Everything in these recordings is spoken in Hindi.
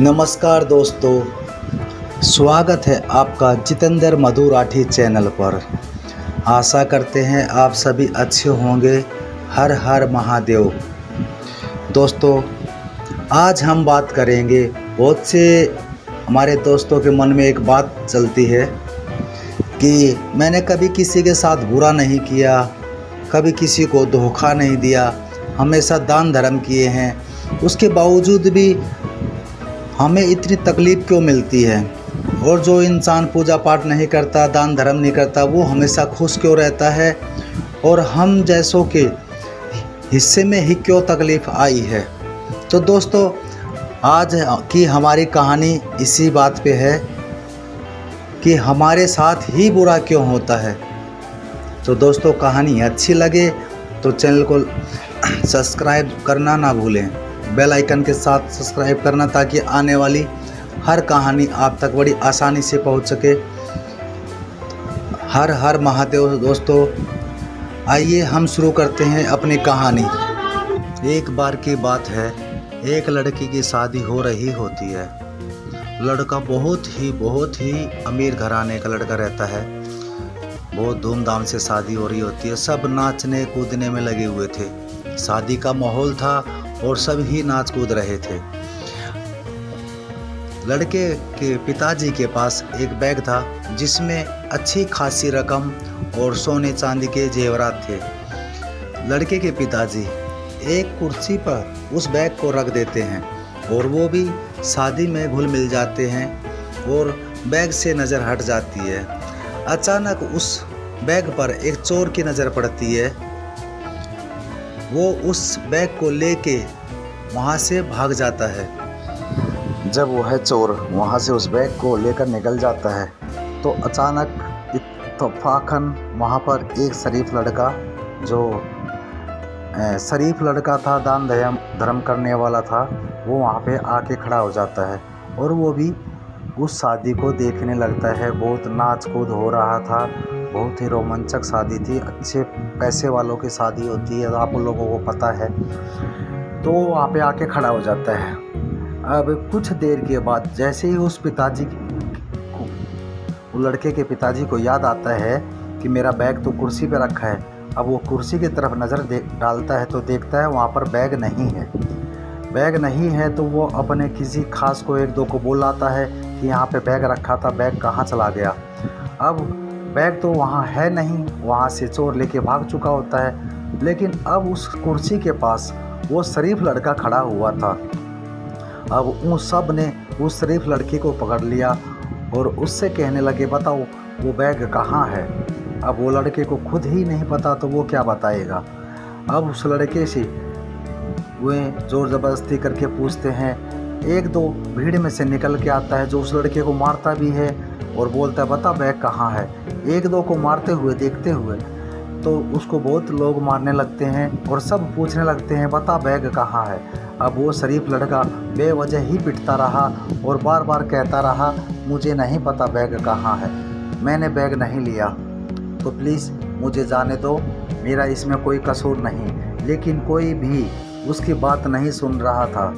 नमस्कार दोस्तों, स्वागत है आपका जितेंद्र मधु राठी चैनल पर। आशा करते हैं आप सभी अच्छे होंगे। हर हर महादेव। दोस्तों, आज हम बात करेंगे, बहुत से हमारे दोस्तों के मन में एक बात चलती है कि मैंने कभी किसी के साथ बुरा नहीं किया, कभी किसी को धोखा नहीं दिया, हमेशा दान धर्म किए हैं, उसके बावजूद भी हमें इतनी तकलीफ़ क्यों मिलती है। और जो इंसान पूजा पाठ नहीं करता, दान धर्म नहीं करता, वो हमेशा खुश क्यों रहता है, और हम जैसों के हिस्से में ही क्यों तकलीफ़ आई है। तो दोस्तों, आज की हमारी कहानी इसी बात पे है कि हमारे साथ ही बुरा क्यों होता है। तो दोस्तों, कहानी अच्छी लगे तो चैनल को सब्सक्राइब करना ना भूलें, बेल आइकन के साथ सब्सक्राइब करना, ताकि आने वाली हर कहानी आप तक बड़ी आसानी से पहुंच सके। हर हर महादेव। दोस्तों, आइए हम शुरू करते हैं अपनी कहानी। एक बार की बात है, एक लड़की की शादी हो रही होती है। लड़का बहुत ही अमीर घराने का लड़का रहता है। बहुत धूमधाम से शादी हो रही होती है। सब नाचने कूदने में लगे हुए थे। शादी का माहौल था और सब ही नाच कूद रहे थे। लड़के के पिताजी के पास एक बैग था जिसमें अच्छी खासी रकम और सोने चांदी के जेवरात थे। लड़के के पिताजी एक कुर्सी पर उस बैग को रख देते हैं और वो भी शादी में घुल मिल जाते हैं और बैग से नज़र हट जाती है। अचानक उस बैग पर एक चोर की नज़र पड़ती है। वो उस बैग को लेके वहाँ से भाग जाता है। जब वह चोर वहाँ से उस बैग को लेकर निकल जाता है तो अचानक इत्तफाकन वहाँ पर एक शरीफ लड़का, जो शरीफ लड़का था, दान धर्म करने वाला था, वो वहाँ पे आके खड़ा हो जाता है और वो भी उस शादी को देखने लगता है। बहुत नाच कूद हो रहा था, बहुत ही रोमांचक शादी थी। अच्छे पैसे वालों की शादी होती है, आप लोगों को पता है। तो वहाँ पे आके खड़ा हो जाता है। अब कुछ देर के बाद जैसे ही उस पिताजी को, लड़के के पिताजी को याद आता है कि मेरा बैग तो कुर्सी पे रखा है। अब वो कुर्सी की तरफ नज़र डालता है तो देखता है वहाँ पर बैग नहीं है। बैग नहीं है तो वो अपने किसी खास को, एक दो को बुलाता है कि यहाँ पे बैग रखा था, बैग कहाँ चला गया। अब बैग तो वहाँ है नहीं, वहाँ से चोर लेके भाग चुका होता है। लेकिन अब उस कुर्सी के पास वो शरीफ लड़का खड़ा हुआ था। अब उन सब ने उस शरीफ लड़के को पकड़ लिया और उससे कहने लगे, बताओ वो बैग कहाँ है। अब वो लड़के को खुद ही नहीं पता तो वो क्या बताएगा। अब उस लड़के से वे ज़ोर ज़बरदस्ती करके पूछते हैं। एक दो भीड़ में से निकल के आता है जो उस लड़के को मारता भी है और बोलता है, बता बैग कहाँ है। एक दो को मारते हुए देखते हुए तो उसको बहुत लोग मारने लगते हैं और सब पूछने लगते हैं, बता बैग कहाँ है। अब वो शरीफ लड़का बेवजह ही पिटता रहा और बार बार कहता रहा, मुझे नहीं पता बैग कहाँ है, मैंने बैग नहीं लिया, तो प्लीज़ मुझे जाने दो, मेरा इसमें कोई कसूर नहीं। लेकिन कोई भी उसकी बात नहीं सुन रहा था,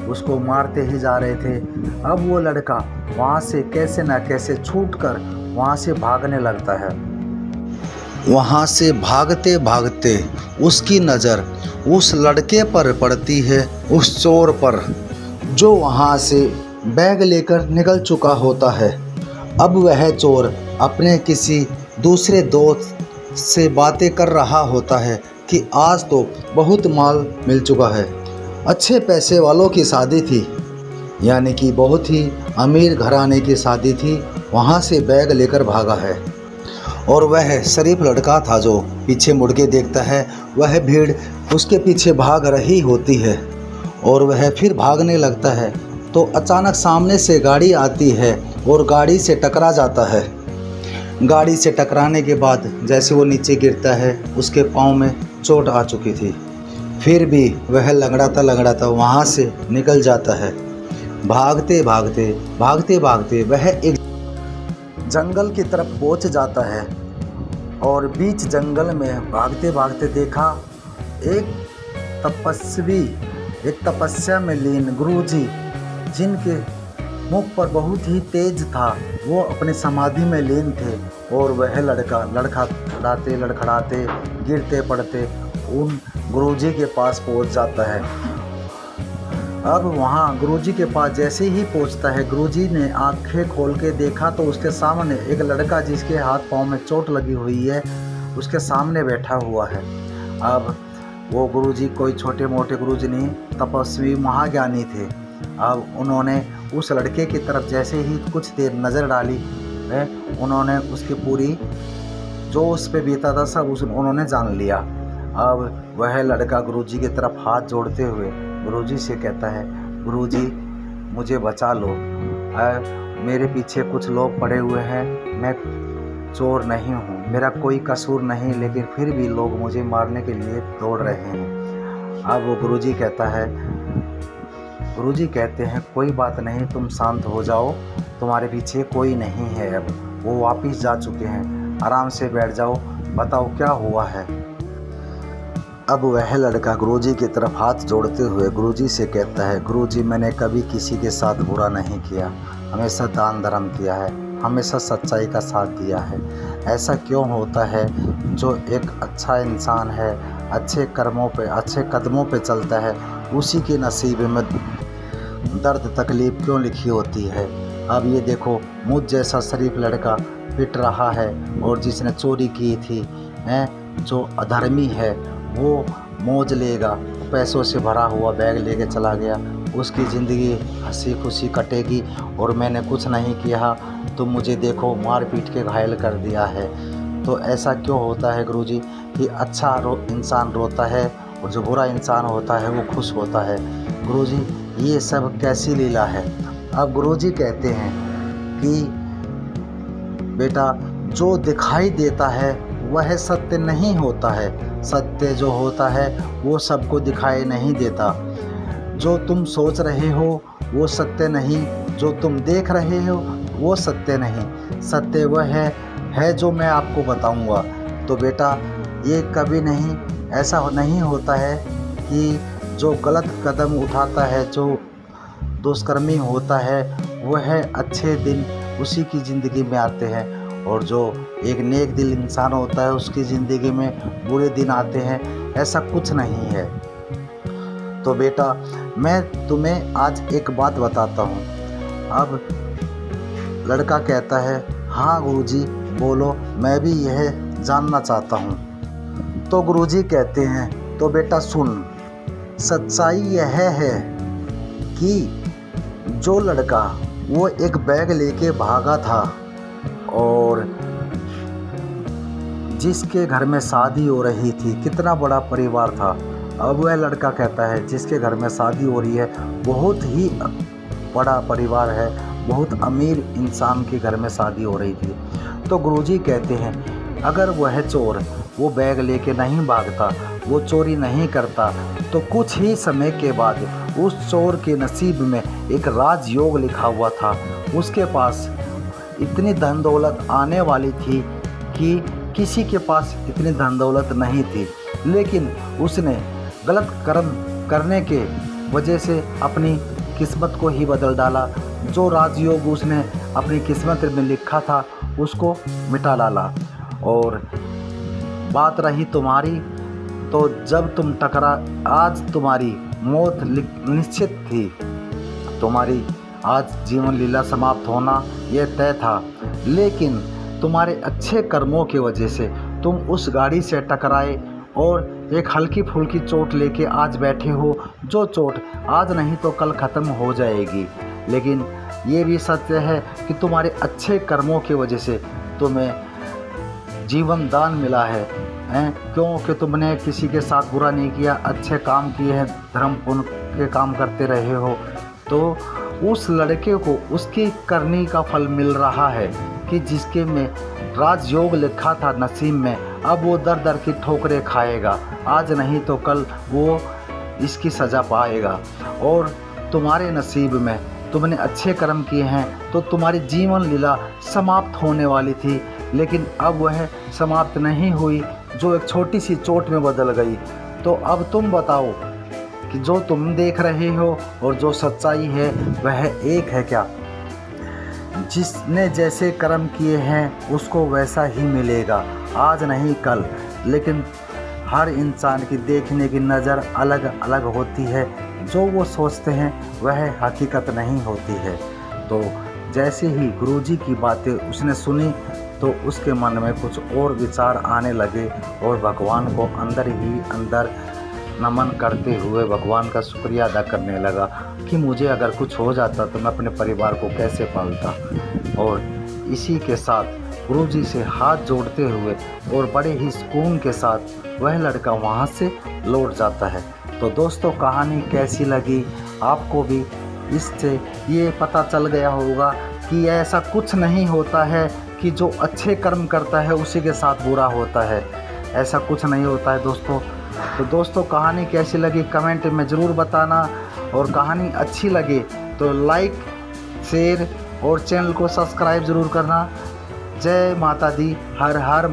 उसको मारते ही जा रहे थे। अब वो लड़का वहाँ से कैसे न कैसे छूटकर वहाँ से भागने लगता है। वहाँ से भागते भागते उसकी नज़र उस लड़के पर पड़ती है, उस चोर पर, जो वहाँ से बैग लेकर निकल चुका होता है। अब वह चोर अपने किसी दूसरे दोस्त से बातें कर रहा होता है कि आज तो बहुत माल मिल चुका है। अच्छे पैसे वालों की शादी थी, यानी कि बहुत ही अमीर घराने की शादी थी, वहाँ से बैग लेकर भागा है। और वह शरीफ लड़का था जो पीछे मुड़ के देखता है, वह भीड़ उसके पीछे भाग रही होती है और वह फिर भागने लगता है। तो अचानक सामने से गाड़ी आती है और गाड़ी से टकरा जाता है। गाड़ी से टकराने के बाद जैसे वो नीचे गिरता है, उसके पाँव में चोट आ चुकी थी। फिर भी वह लंगड़ाता वहाँ से निकल जाता है। भागते भागते वह एक जंगल की तरफ पहुंच जाता है और बीच जंगल में भागते भागते देखा एक तपस्या में लीन गुरुजी, जिनके मुख पर बहुत ही तेज था। वो अपने समाधि में लीन थे और वह लड़का लड़खड़ाते गिरते पड़ते उन गुरुजी के पास पहुंच जाता है। अब वहाँ गुरुजी के पास जैसे ही पहुंचता है, गुरुजी ने आंखें खोल के देखा तो उसके सामने एक लड़का जिसके हाथ पाँव में चोट लगी हुई है उसके सामने बैठा हुआ है। अब वो गुरुजी कोई छोटे मोटे गुरुजी नहीं, तपस्वी महाज्ञानी थे। अब उन्होंने उस लड़के की तरफ जैसे ही कुछ देर नज़र डाली है, उन्होंने उसकी पूरी जो उस पे बीता था सब उन्होंने जान लिया। अब वह लड़का गुरुजी की तरफ हाथ जोड़ते हुए गुरुजी से कहता है, गुरुजी मुझे बचा लो, मेरे पीछे कुछ लोग पड़े हुए हैं, मैं चोर नहीं हूँ, मेरा कोई कसूर नहीं, लेकिन फिर भी लोग मुझे मारने के लिए दौड़ रहे हैं। अब वो गुरुजी कहते हैं कोई बात नहीं, तुम शांत हो जाओ, तुम्हारे पीछे कोई नहीं है। अब वो वापस जा चुके हैं, आराम से बैठ जाओ, बताओ क्या हुआ है। अब वह लड़का गुरुजी की तरफ हाथ जोड़ते हुए गुरुजी से कहता है, गुरुजी मैंने कभी किसी के साथ बुरा नहीं किया, हमेशा दान धर्म किया है, हमेशा सच्चाई का साथ दिया है। ऐसा क्यों होता है जो एक अच्छा इंसान है, अच्छे कर्मों पे अच्छे कदमों पे चलता है, उसी के नसीब में दर्द तकलीफ़ क्यों लिखी होती है। अब ये देखो, मुझ जैसा शरीफ लड़का पिट रहा है और जिसने चोरी की थी जो अधर्मी है वो मौज लेगा, पैसों से भरा हुआ बैग लेके चला गया, उसकी ज़िंदगी हंसी खुशी कटेगी और मैंने कुछ नहीं किया तो मुझे देखो मार पीट के घायल कर दिया है। तो ऐसा क्यों होता है गुरुजी कि अच्छा इंसान रोता है और जो बुरा इंसान होता है वो खुश होता है। गुरुजी ये सब कैसी लीला है। अब गुरुजी कहते हैं कि बेटा जो दिखाई देता है वह सत्य नहीं होता है, सत्य जो होता है वो सबको दिखाई नहीं देता। जो तुम सोच रहे हो वो सत्य नहीं, जो तुम देख रहे हो वो सत्य नहीं, सत्य वह है जो मैं आपको बताऊंगा। तो बेटा ये कभी नहीं ऐसा नहीं होता है कि जो गलत कदम उठाता है, जो दुष्कर्मी होता है, वह अच्छे दिन उसी की ज़िंदगी में आते हैं और जो एक नेक दिल इंसान होता है उसकी ज़िंदगी में बुरे दिन आते हैं। ऐसा कुछ नहीं है। तो बेटा मैं तुम्हें आज एक बात बताता हूँ। अब लड़का कहता है, हाँ गुरुजी बोलो, मैं भी यह जानना चाहता हूँ। तो गुरुजी कहते हैं, तो बेटा सुन, सच्चाई यह है कि जो लड़का वो एक बैग लेके भागा था और जिसके घर में शादी हो रही थी, कितना बड़ा परिवार था। अब वह लड़का कहता है जिसके घर में शादी हो रही है, बहुत ही बड़ा परिवार है, बहुत अमीर इंसान के घर में शादी हो रही थी। तो गुरुजी कहते हैं अगर वह चोर वो बैग लेके नहीं भागता, वो चोरी नहीं करता, तो कुछ ही समय के बाद उस चोर के नसीब में एक राजयोग लिखा हुआ था। उसके पास इतनी धन दौलत आने वाली थी कि किसी के पास इतनी धन दौलत नहीं थी, लेकिन उसने गलत कर्म करने के वजह से अपनी किस्मत को ही बदल डाला। जो राजयोग उसने अपनी किस्मत में लिखा था उसको मिटा डाला। और बात रही तुम्हारी, तो जब तुम टकरा, आज तुम्हारी मौत निश्चित थी, तुम्हारी आज जीवन लीला समाप्त होना यह तय था, लेकिन तुम्हारे अच्छे कर्मों की वजह से तुम उस गाड़ी से टकराए और एक हल्की फुल्की चोट लेके आज बैठे हो। जो चोट आज नहीं तो कल ख़त्म हो जाएगी, लेकिन ये भी सत्य है कि तुम्हारे अच्छे कर्मों की वजह से तुम्हें जीवन दान मिला है, क्योंकि तुमने किसी के साथ बुरा नहीं किया, अच्छे काम किए हैं, धर्म पुण्य के काम करते रहे हो। तो उस लड़के को उसकी करनी का फल मिल रहा है कि जिसके में राजयोग लिखा था नसीब में, अब वो दर दर की ठोकरें खाएगा, आज नहीं तो कल वो इसकी सज़ा पाएगा। और तुम्हारे नसीब में तुमने अच्छे कर्म किए हैं तो तुम्हारी जीवन लीला समाप्त होने वाली थी, लेकिन अब वह समाप्त नहीं हुई, जो एक छोटी सी चोट में बदल गई। तो अब तुम बताओ कि जो तुम देख रहे हो और जो सच्चाई है वह एक है क्या? जिसने जैसे कर्म किए हैं उसको वैसा ही मिलेगा, आज नहीं कल। लेकिन हर इंसान की देखने की नज़र अलग अलग होती है, जो वो सोचते हैं वह हकीकत नहीं होती है। तो जैसे ही गुरुजी की बातें उसने सुनी तो उसके मन में कुछ और विचार आने लगे और भगवान को अंदर ही अंदर नमन करते हुए भगवान का शुक्रिया अदा करने लगा कि मुझे अगर कुछ हो जाता तो मैं अपने परिवार को कैसे पालता। और इसी के साथ गुरुजी से हाथ जोड़ते हुए और बड़े ही सुकून के साथ वह लड़का वहाँ से लौट जाता है। तो दोस्तों, कहानी कैसी लगी आपको? भी इससे ये पता चल गया होगा कि ऐसा कुछ नहीं होता है कि जो अच्छे कर्म करता है उसी के साथ बुरा होता है, ऐसा कुछ नहीं होता है दोस्तों। तो दोस्तों, कहानी कैसी लगी कमेंट में ज़रूर बताना, और कहानी अच्छी लगे तो लाइक, शेयर और चैनल को सब्सक्राइब ज़रूर करना। जय माता दी, हर हर